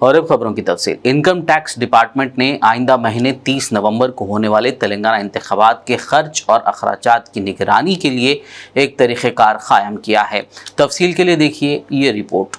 और अब खबरों की तफसील। इनकम टैक्स डिपार्टमेंट ने आइंदा महीने 30 नवंबर को होने वाले तेलंगाना इंतखाबात के खर्च और अखराजात की निगरानी के लिए एक तरीक़ेकार कायम किया है। तफसील के लिए देखिए ये रिपोर्ट।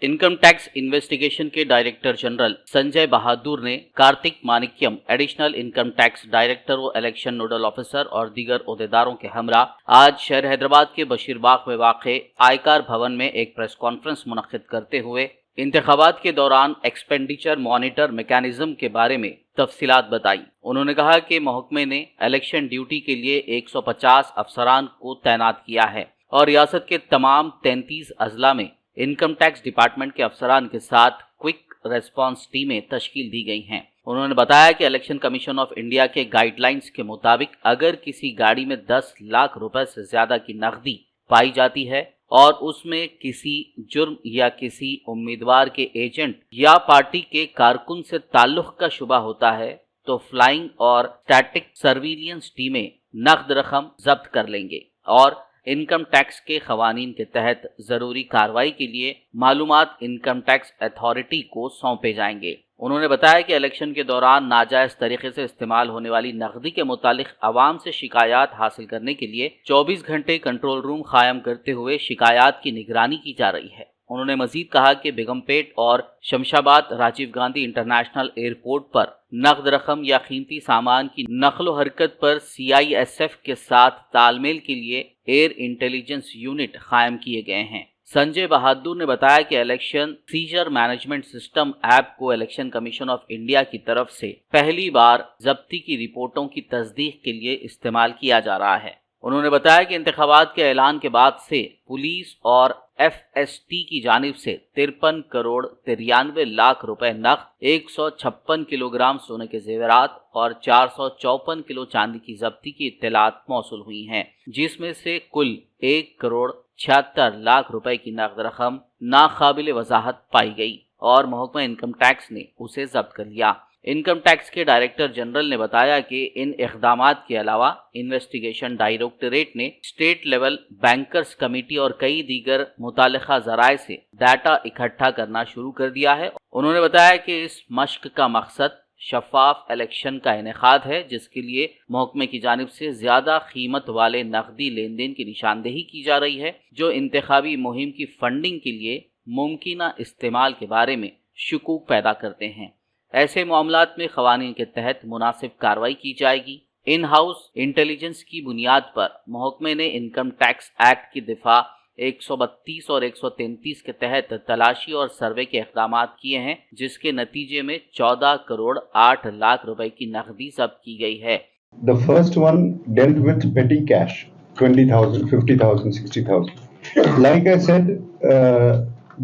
इनकम टैक्स इन्वेस्टिगेशन के डायरेक्टर जनरल संजय बहादुर ने Karthik Manickam, additional income tax director व इलेक्शन नोडल ऑफिसर और दीगर ओहदेदारों के हमरा आज शहर हैदराबाद के बशीरबाग में वाक़े आयकर भवन में एक प्रेस कॉन्फ्रेंस मुनक्किद करते हुए इंतखाबात के दौरान एक्सपेंडिचर मॉनिटर मैकेनिज्म के बारे में तफसीलात बताई। उन्होंने कहा कि महकमे ने इलेक्शन ड्यूटी के लिए 150 अफसरान को तैनात किया है और रियासत के तमाम 33 अजला में इनकम टैक्स डिपार्टमेंट के अफसरान के साथ क्विक रेस्पॉन्स टीमें तश्कील दी गई हैं। उन्होंने बताया कि इलेक्शन कमीशन ऑफ इंडिया के गाइडलाइंस के मुताबिक अगर किसी गाड़ी में 10 लाख रुपए से ज्यादा की नकदी पाई जाती है और उसमें किसी जुर्म या किसी उम्मीदवार के एजेंट या पार्टी के कारकुन से ताल्लुक का शुबा होता है तो फ्लाइंग और स्टैटिक सर्विलियंस टीमें नकद रकम जब्त कर लेंगे और इनकम टैक्स के खवानीन के तहत जरूरी कार्रवाई के लिए मालूमात इनकम टैक्स अथॉरिटी को सौंपे जाएंगे। उन्होंने बताया कि इलेक्शन के दौरान नाजायज तरीके से इस्तेमाल होने वाली नकदी के मुतालिक आवाम से शिकायत हासिल करने के लिए 24 घंटे कंट्रोल रूम कायम करते हुए शिकायत की निगरानी की जा रही है। उन्होंने मजीद कहा कि बेगमपेट और शमशाबाद राजीव गांधी इंटरनेशनल एयरपोर्ट पर नकद रकम या कीमती सामान की नकलो हरकत पर CISF के साथ तालमेल के लिए एयर इंटेलिजेंस यूनिट कायम किए गए हैं। संजय बहादुर ने बताया कि election seizure management system app को इलेक्शन कमीशन ऑफ इंडिया की तरफ से पहली बार जब्ती की रिपोर्टों की तस्दीक के लिए इस्तेमाल किया जा रहा है। उन्होंने बताया कि इंतखाबात के ऐलान के बाद से पुलिस और FST की जानिब से 53 करोड़ 93 लाख रुपए नकद, 156 किलोग्राम सोने के जेवरात और 454 किलो चांदी की जब्ती की इत्तलात मौसूल हुई हैं, जिसमें से कुल 1 करोड़ 76 लाख रुपए की नकद रकम नाकाबिल वजाहत पाई गई और महकमा इनकम टैक्स ने उसे जब्त कर लिया। इनकम टैक्स के डायरेक्टर जनरल ने बताया कि इन इक़दामात के अलावा इन्वेस्टिगेशन डायरेक्टरेट ने स्टेट लेवल बैंकर्स कमेटी और कई दीगर मुतालिका ज़राए से डाटा इकट्ठा करना शुरू कर दिया है। उन्होंने बताया कि इस मश्क का मकसद शफाफ इलेक्शन का इनेकाद है, जिसके लिए महकमे की जानिब से ज़्यादा कीमत वाले नकदी लेन देन की निशानदेही की जा रही है, जो इंतखाबी मुहिम की फंडिंग के लिए मुमकिना इस्तेमाल के बारे में शुकूक पैदा करते हैं। ऐसे मामलात में क़वानीन के तहत मुनासिब कार्रवाई की जाएगी। इन हाउस इंटेलिजेंस की बुनियाद पर महकमे ने इनकम टैक्स एक्ट की दिफा 132 और 133 के तहत तलाशी और सर्वे के इक़दामात किए हैं, जिसके नतीजे में 14 करोड़ 8 लाख रुपए की नकदी जब्त की गई है। The first one dealt with petty cash, 20,000, 50,000, 60,000. Like I said,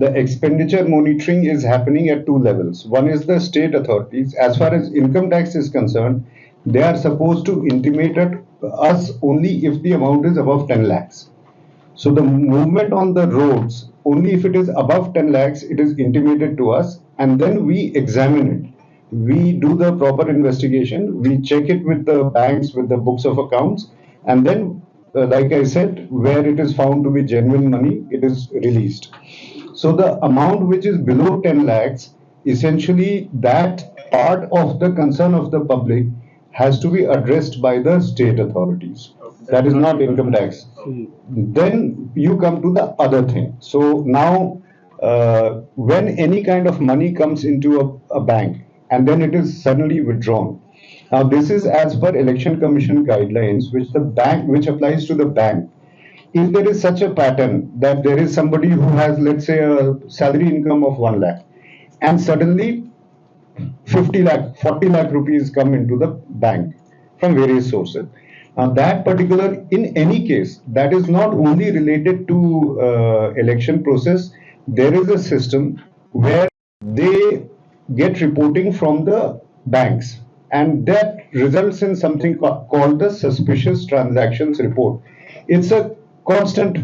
the expenditure monitoring is happening at two levels. One is the state authorities. As far as income tax is concerned, they are supposed to intimate us only if the amount is above 10 lakhs. So the movement on the roads, only if it is above 10 lakhs, it is intimated to us, and then we examine it. We do the proper investigation. We check it with the banks, with the books of accounts, and then, like I said, where it is found to be genuine money, it is released. So the amount which is below 10 lakhs, essentially that part of the concern of the public has to be addressed by the state authorities. That is not income tax. Then you come to the other thing. So now when any kind of money comes into a bank and then it is suddenly withdrawn. Now this is as per Election Commission guidelines, which applies to the bank. If there is such a pattern that there is somebody who has, let's say, a salary income of 1 lakh and suddenly 50 lakh, 40 lakh rupees come into the bank from various sources. Now that particular, in any case, that is not only related to election process. There is a system where they get reporting from the banks, and that results in something called the suspicious transactions report. It's a constant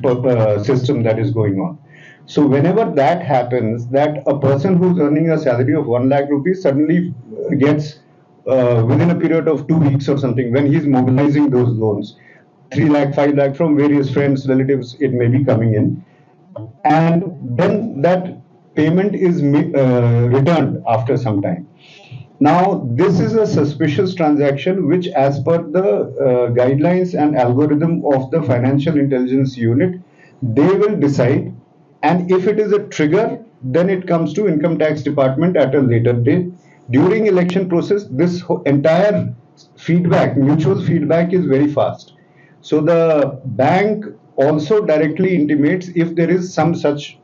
system that is going on. So whenever that happens, that a person who's earning a salary of 1 lakh rupees suddenly gets within a period of 2 weeks or something, when he's mobilizing those loans, 3 lakh, 5 lakh from various friends, relatives, it may be coming in, and then that payment is returned after some time. Now, this is a suspicious transaction which, as per the guidelines and algorithm of the Financial Intelligence Unit, they will decide. And if it is a trigger, then it comes to Income Tax Department at a later date. During election process, this entire feedback, mutual feedback, is very fast. So the bank also directly intimates if there is some such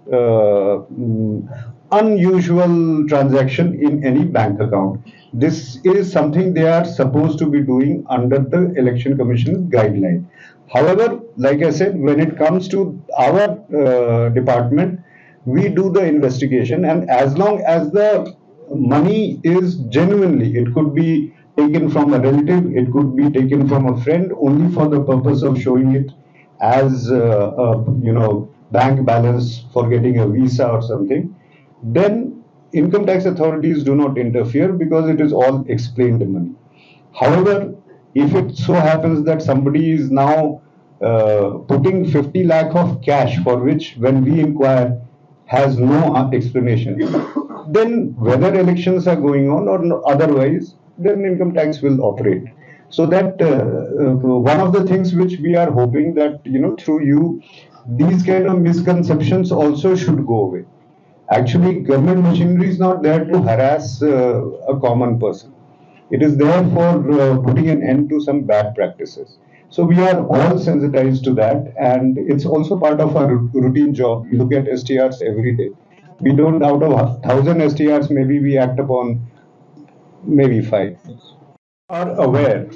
unusual transaction in any bank account. This is something they are supposed to be doing under the Election Commission guideline. However, like I said, when it comes to our department, we do the investigation, and as long as the money is genuinely, it could be taken from a relative, it could be taken from a friend only for the purpose of showing it as bank balance for getting a visa or something, then income tax authorities do not interfere because it is all explained money. However, if it so happens that somebody is now putting 50 lakh of cash for which, when we inquire, has no explanation, then whether elections are going on or otherwise, then income tax will operate. So that one of the things which we are hoping that through you, these kind of misconceptions also should go away. Actually, government machinery is not there to harass a common person. It is there for putting an end to some bad practices. So we are all sensitized to that, and it's also part of our routine job. We look at STRs every day. We don't, out of 1,000 STRs, maybe we act upon maybe 5. Are aware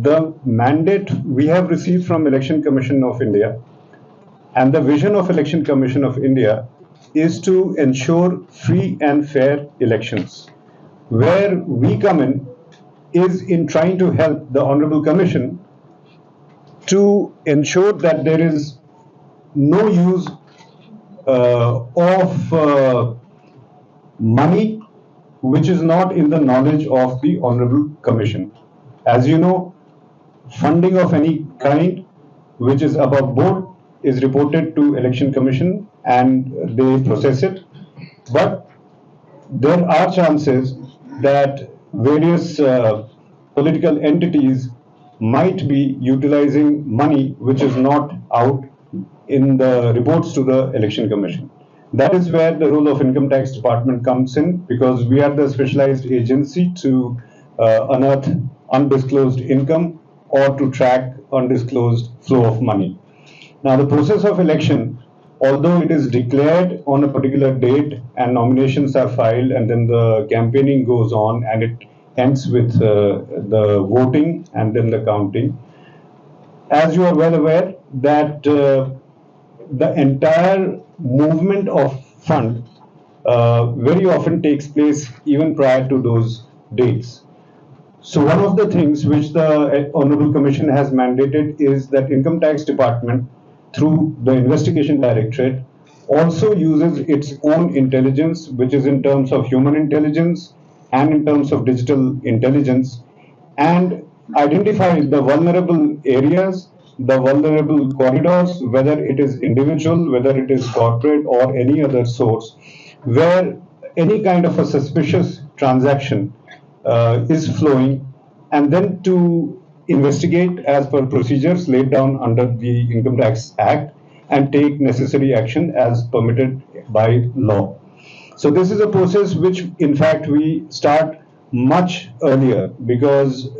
the mandate we have received from Election Commission of India, and the vision of Election Commission of India is to ensure free and fair elections. Where we come in is in trying to help the Honorable Commission to ensure that there is no use of money which is not in the knowledge of the Honorable Commission. As you know, funding of any kind which is above board is reported to Election Commission and they process it. But there are chances that various political entities might be utilizing money which is not out in the reports to the Election Commission. That is where the role of Income Tax Department comes in, because we are the specialized agency to unearth undisclosed income or to track undisclosed flow of money. Now, the process of election, although it is declared on a particular date and nominations are filed and then the campaigning goes on and it ends with the voting and then the counting, as you are well aware that the entire movement of fund very often takes place even prior to those dates. So one of the things which the Honorable Commission has mandated is that Income Tax Department, through the Investigation Directorate, also uses its own intelligence, which is in terms of human intelligence and in terms of digital intelligence, and identify the vulnerable areas, the vulnerable corridors, whether it is individual, whether it is corporate or any other source, where any kind of a suspicious transaction is flowing, and then to investigate as per procedures laid down under the Income Tax Act and take necessary action as permitted by law. So this is a process which in fact we start much earlier, because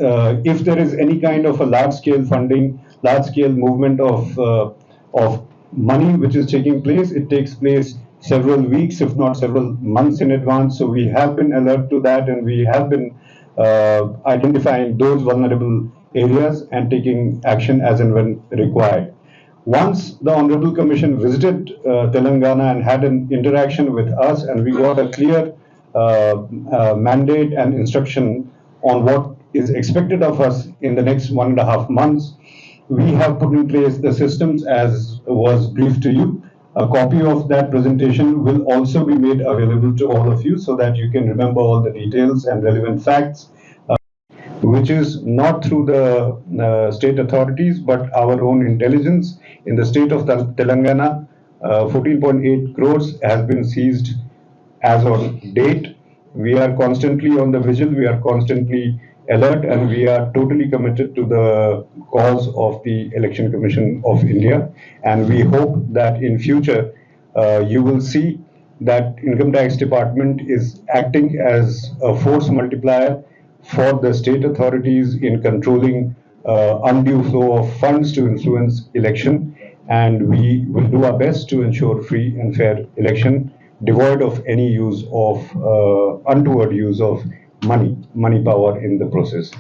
if there is any kind of a large scale funding, large scale movement of money which is taking place, it takes place several weeks, if not several months in advance. So we have been alert to that, and we have been identifying those vulnerable areas and taking action as and when required. Once the Honorable Commission visited Telangana and had an interaction with us, and we got a clear mandate and instruction on what is expected of us in the next 1.5 months, we have put in place the systems as was briefed to you. A copy of that presentation will also be made available to all of you so that you can remember all the details and relevant facts, which is not through the state authorities but our own intelligence in the state of Telangana. 14.8 crores has been seized as on date. We are constantly on the vigil, we are constantly alert, and we are totally committed to the cause of the Election Commission of India. And we hope that in future you will see that Income Tax Department is acting as a force multiplier for the state authorities in controlling undue flow of funds to influence election, and we will do our best to ensure free and fair election devoid of any use of untoward use of money power in the process.